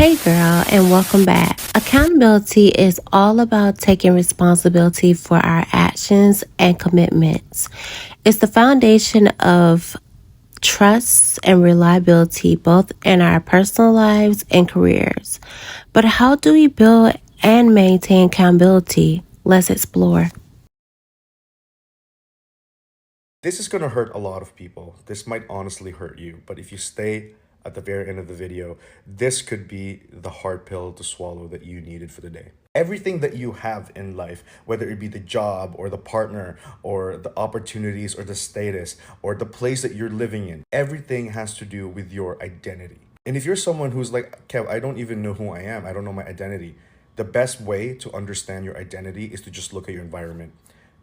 Hey girl, and welcome back. Accountability is all about taking responsibility for our actions and commitments. It's the foundation of trust and reliability, both in our personal lives and careers. But how do we build and maintain accountability? Let's explore. This is going to hurt a lot of people. This might honestly hurt you, but if you stay at the very end of the video, this could be the hard pill to swallow that you needed for the day. Everything that you have in life, whether it be the job or the partner or the opportunities or the status or the place that you're living in, everything has to do with your identity. And if you're someone who's like, Kev, I don't even know who I am, I don't know my identity, the best way to understand your identity is to just look at your environment.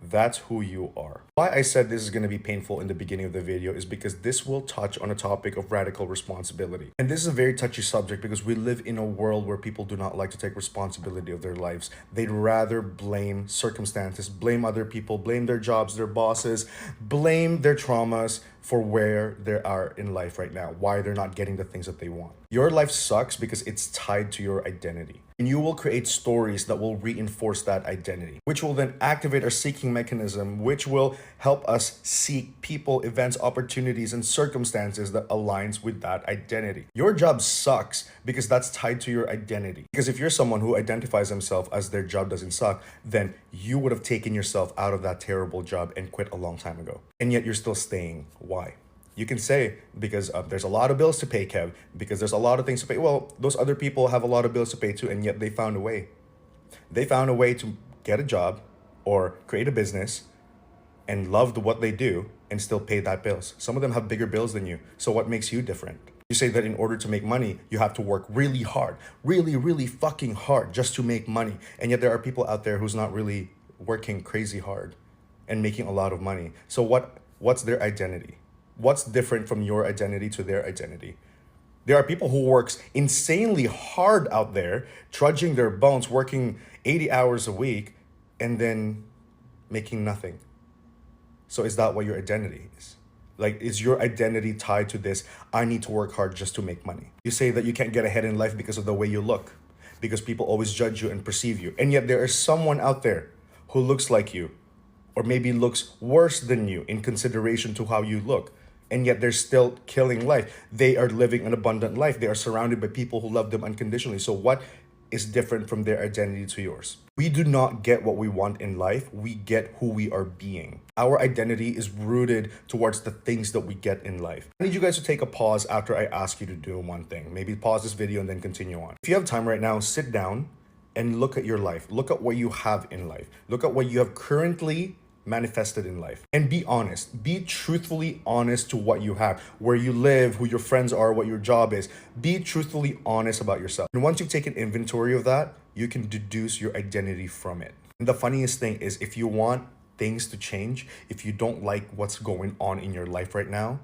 That's who you are. Why I said this is going to be painful in the beginning of the video is because this will touch on a topic of radical responsibility. And this is a very touchy subject because we live in a world where people do not like to take responsibility of their lives. They'd rather blame circumstances, blame other people, blame their jobs, their bosses, blame their traumas for where they are in life right now, why they're not getting the things that they want. Your life sucks because it's tied to your identity. And you will create stories that will reinforce that identity, which will then activate our seeking mechanism, which will help us seek people, events, opportunities, and circumstances that aligns with that identity. Your job sucks because that's tied to your identity. Because if you're someone who identifies themselves as their job doesn't suck, then you would have taken yourself out of that terrible job and quit a long time ago. And yet you're still staying. Why? You can say, because there's a lot of bills to pay, Kev, because there's a lot of things to pay. Well, those other people have a lot of bills to pay too, and yet they found a way. They found a way to get a job or create a business and loved what they do and still pay that bills. Some of them have bigger bills than you. So what makes you different? You say that in order to make money, you have to work really hard, really fucking hard just to make money. And yet there are people out there who's not really working crazy hard and making a lot of money. So what's their identity? What's different from your identity to their identity? There are people who works insanely hard out there, trudging their bones, working 80 hours a week, and then making nothing. So is that what your identity is? Like, is your identity tied to this? I need to work hard just to make money. You say that you can't get ahead in life because of the way you look, because people always judge you and perceive you. And yet there is someone out there who looks like you, or maybe looks worse than you in consideration to how you look. And yet they're still killing life. They are living an abundant life. They are surrounded by people who love them unconditionally. So what is different from their identity to yours? We do not get what we want in life. We get who we are being. Our identity is rooted towards the things that we get in life. I need you guys to take a pause after I ask you to do one thing. Maybe pause this video and then continue on. If you have time right now, sit down and look at your life. Look at what you have in life. Look at what you have currently manifested in life, and be honest. Be truthfully honest to what you have, where you live, who your friends are, what your job is. Be truthfully honest about yourself. And once you've taken inventory of that, you can deduce your identity from it. And the funniest thing is, if you want things to change, if you don't like what's going on in your life right now,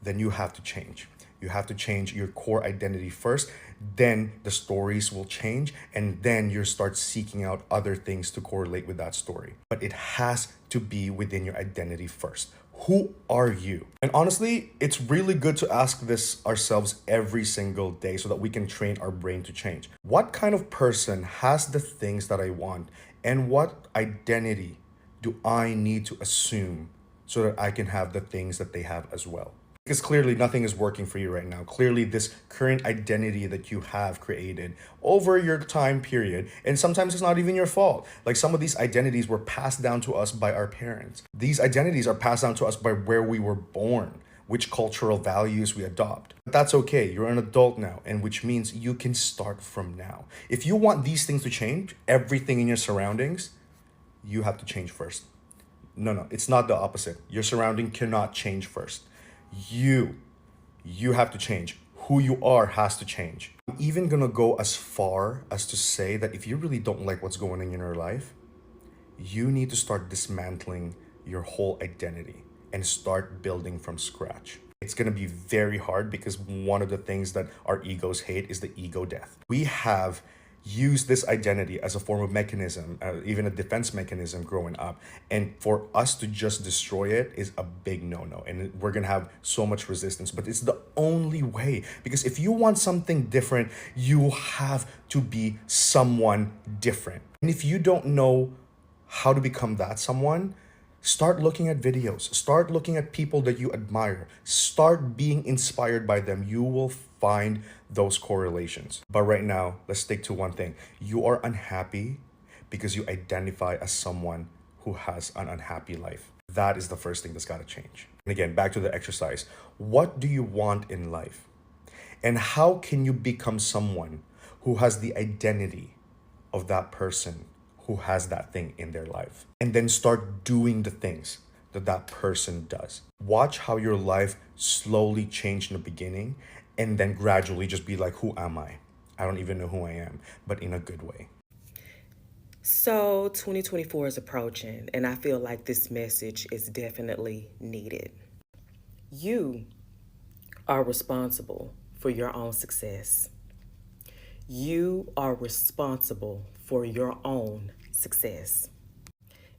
then you have to change. You have to change your core identity first, then the stories will change, and then you start seeking out other things to correlate with that story. But it has to be within your identity first. Who are you? And honestly, it's really good to ask this ourselves every single day so that we can train our brain to change. What kind of person has the things that I want, and what identity do I need to assume so that I can have the things that they have as well? Because clearly nothing is working for you right now. Clearly this current identity that you have created over your time period, and sometimes it's not even your fault. Like, some of these identities were passed down to us by our parents. These identities are passed down to us by where we were born, which cultural values we adopt. But that's okay, you're an adult now, and which means you can start from now. If you want these things to change, everything in your surroundings, you have to change first. No, it's not the opposite. Your surrounding cannot change first. You have to change. Who you are has to change. I'm even gonna go as far as to say that if you really don't like what's going on in your life, you need to start dismantling your whole identity and start building from scratch. It's gonna be very hard because one of the things that our egos hate is the ego death. We have use this identity as a form of mechanism, even a defense mechanism growing up. And for us to just destroy it is a big no-no. And we're going to have so much resistance, but it's the only way. Because if you want something different, you have to be someone different. And if you don't know how to become that someone, start looking at videos, start looking at people that you admire, start being inspired by them. You will find those correlations. But right now, let's stick to one thing. You are unhappy because you identify as someone who has an unhappy life. That is the first thing that's got to change. And again, back to the exercise. What do you want in life? And how can you become someone who has the identity of that person who has that thing in their life? And then start doing the things that that person does. Watch how your life slowly change in the beginning and then gradually just be like, who am I? I don't even know who I am, but in a good way. So 2024 is approaching, and I feel like this message is definitely needed. You are responsible for your own success. You are responsible for your own success.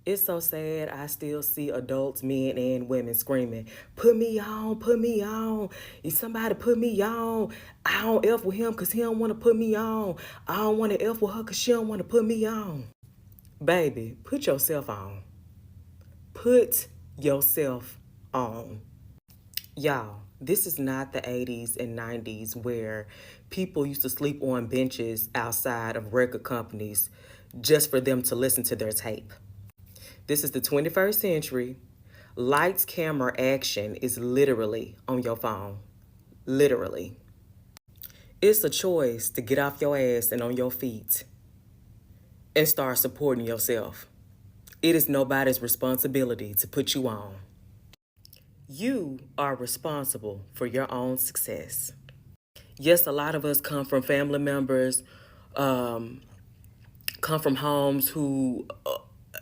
It's so sad I still see adults, men and women screaming, put me on, put me on. If somebody put me on, I don't F with him because he don't want to put me on. I don't want to F with her because she don't want to put me on. Baby, put yourself on. Put yourself on. Y'all, this is not the 80s and 90s where people used to sleep on benches outside of record companies just for them to listen to their tape. This is the 21st century. Lights, camera, action is literally on your phone. Literally. It's a choice to get off your ass and on your feet and start supporting yourself. It is nobody's responsibility to put you on. You are responsible for your own success. Yes, a lot of us come from family members, come from homes who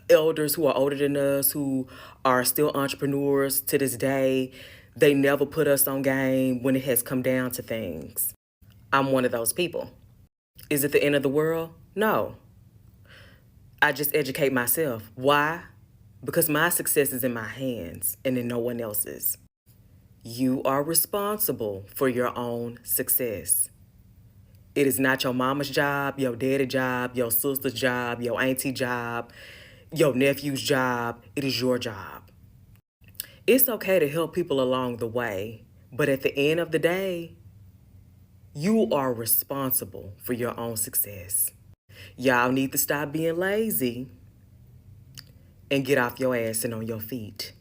elders who are older than us, who are still entrepreneurs to this day. They never put us on game when it has come down to things. I'm one of those people. Is it the end of the world? No. I just educate myself. Why? Because my success is in my hands and in no one else's. You are responsible for your own success. It is not your mama's job, your daddy's job, your sister's job, your auntie job, your nephew's job. It is your job. It's okay to help people along the way, but at the end of the day, you are responsible for your own success. Y'all need to stop being lazy and get off your ass and on your feet.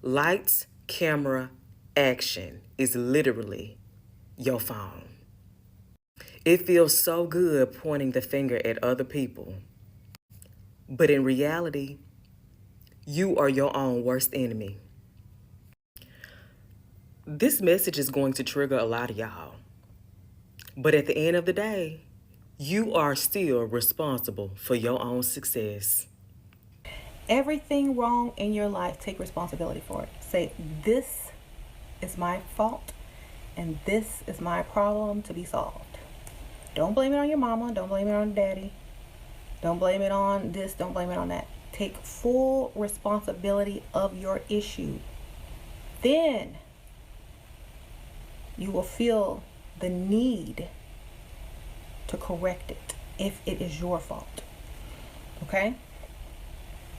Lights, camera, action is literally your phone. It feels so good pointing the finger at other people. But in reality, you are your own worst enemy. This message is going to trigger a lot of y'all. But at the end of the day, you are still responsible for your own success. Everything wrong in your life, take responsibility for it. Say, this is my fault and this is my problem to be solved. Don't blame it on your mama. Don't blame it on daddy. Don't blame it on this. Don't blame it on that. Take full responsibility of your issue. Then you will feel the need to correct it if it is your fault. Okay?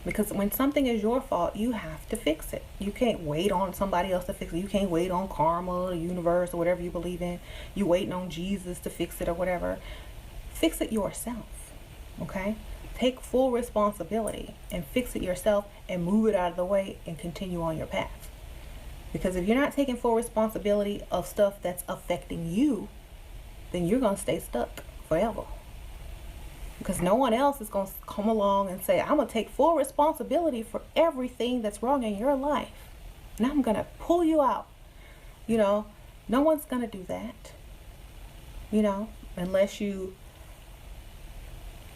Because when something is your fault, you have to fix it. You can't wait on somebody else to fix it. You can't wait on karma, the universe, or whatever you believe in. You waiting on Jesus to fix it or whatever. Fix it yourself. Okay? Take full responsibility and fix it yourself and move it out of the way and continue on your path. Because if you're not taking full responsibility of stuff that's affecting you, then you're going to stay stuck forever. Because no one else is going to come along and say, I'm going to take full responsibility for everything that's wrong in your life. And I'm going to pull you out. No one's going to do that. Unless you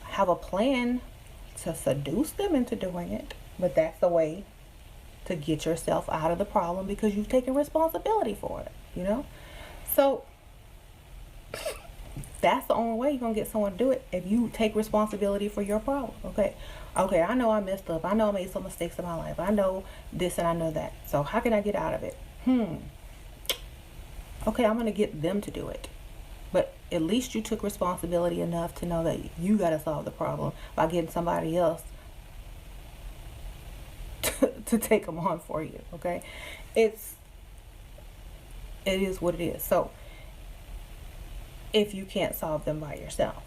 have a plan to seduce them into doing it. But that's the way to get yourself out of the problem because you've taken responsibility for it, So That's the only way you're going to get someone to do it, if you take responsibility for your problem. Okay, I know I messed up. I know I made some mistakes in my life. I know this and I know that. So how can I get out of it? Okay, I'm going to get them to do it. But at least you took responsibility enough to know that you got to solve the problem by getting somebody else to take them on for you. Okay, it is what it is. So if you can't solve them by yourself,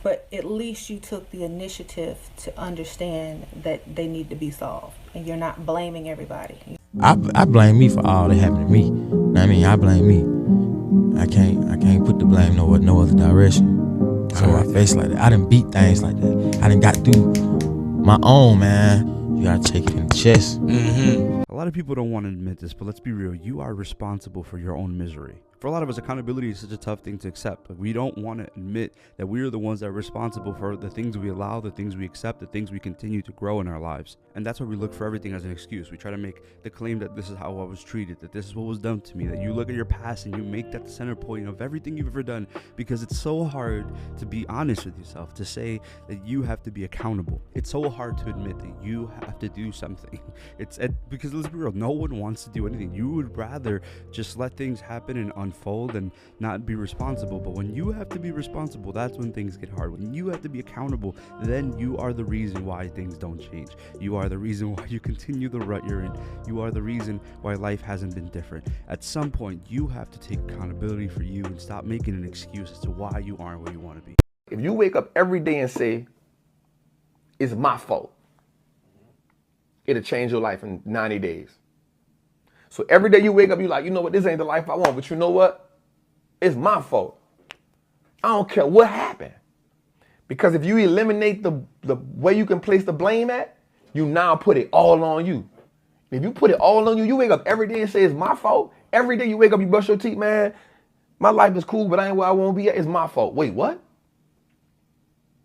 but at least you took the initiative to understand that they need to be solved, and you're not blaming everybody. I blame me for all that happened to me. I mean, I blame me. I can't put the blame no other direction. So I face like that. I done beat things like that. I done got through my own, man. You gotta take it in the chest. A lot of people don't want to admit this, but let's be real. You are responsible for your own misery. For a lot of us, accountability is such a tough thing to accept. Like, we don't want to admit that we are the ones that are responsible for the things we allow, the things we accept, the things we continue to grow in our lives. And that's why we look for everything as an excuse. We try to make the claim that this is how I was treated, that this is what was done to me, that you look at your past and you make that the center point of everything you've ever done, because it's so hard to be honest with yourself, to say that you have to be accountable. It's so hard to admit that you have to do something. Because let's be real, no one wants to do anything. You would rather just let things happen and unfold and not be responsible. But when you have to be responsible, that's when things get hard. When you have to be accountable, then you are the reason why things don't change. You are the reason why you continue the rut you're in. You are the reason why life hasn't been different. At some point, you have to take accountability for you and stop making an excuse as to why you aren't where you want to be. If you wake up every day and say, it's my fault, it'll change your life in 90 days. So every day you wake up, you're like, you know what, this ain't the life I want, but you know what? It's my fault. I don't care what happened. Because if you eliminate the way you can place the blame at, you now put it all on you. If you put it all on you, you wake up every day and say, it's my fault. Every day you wake up, you brush your teeth, man, my life is cool, but I ain't where I want to be at. It's my fault. Wait, what?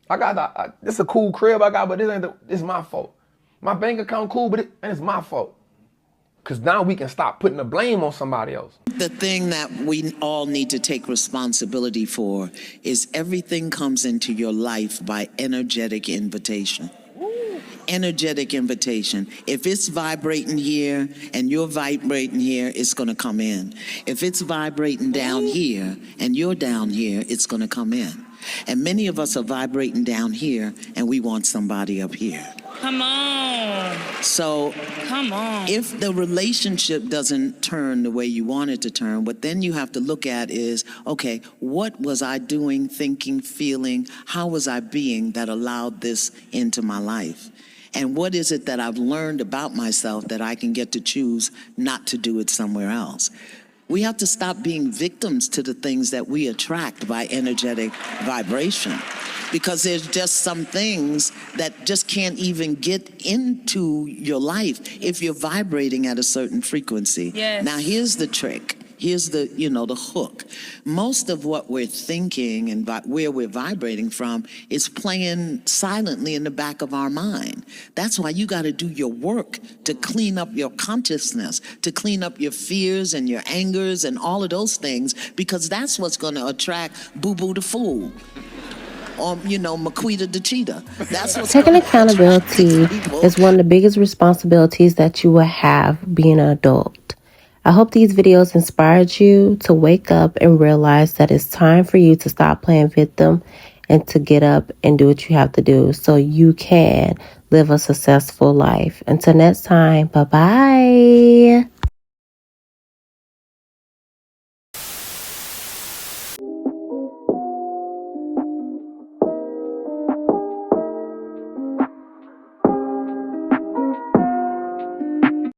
This is a cool crib I got, but this is my fault. My bank account cool, but it's my fault. Because now we can stop putting the blame on somebody else. The thing that we all need to take responsibility for is everything comes into your life by energetic invitation. Energetic invitation. If it's vibrating here and you're vibrating here, it's going to come in. If it's vibrating down here and you're down here, it's going to come in. And many of us are vibrating down here and we want somebody up here. Come on. So, come on. If the relationship doesn't turn the way you want it to turn, what then you have to look at is, okay, what was I doing, thinking, feeling? How was I being that allowed this into my life? And what is it that I've learned about myself that I can get to choose not to do it somewhere else? We have to stop being victims to the things that we attract by energetic vibration, because there's just some things that just can't even get into your life if you're vibrating at a certain frequency. Yes. Now, here's the trick. Here's the hook. Most of what we're thinking and where we're vibrating from is playing silently in the back of our mind. That's why you got to do your work to clean up your consciousness, to clean up your fears and your angers and all of those things, because that's what's going to attract Boo Boo the Fool. Or, Maquita the Cheetah. That's what's Taking accountability is one of the biggest responsibilities that you will have being an adult. I hope these videos inspired you to wake up and realize that it's time for you to stop playing victim and to get up and do what you have to do so you can live a successful life. Until next time, bye-bye.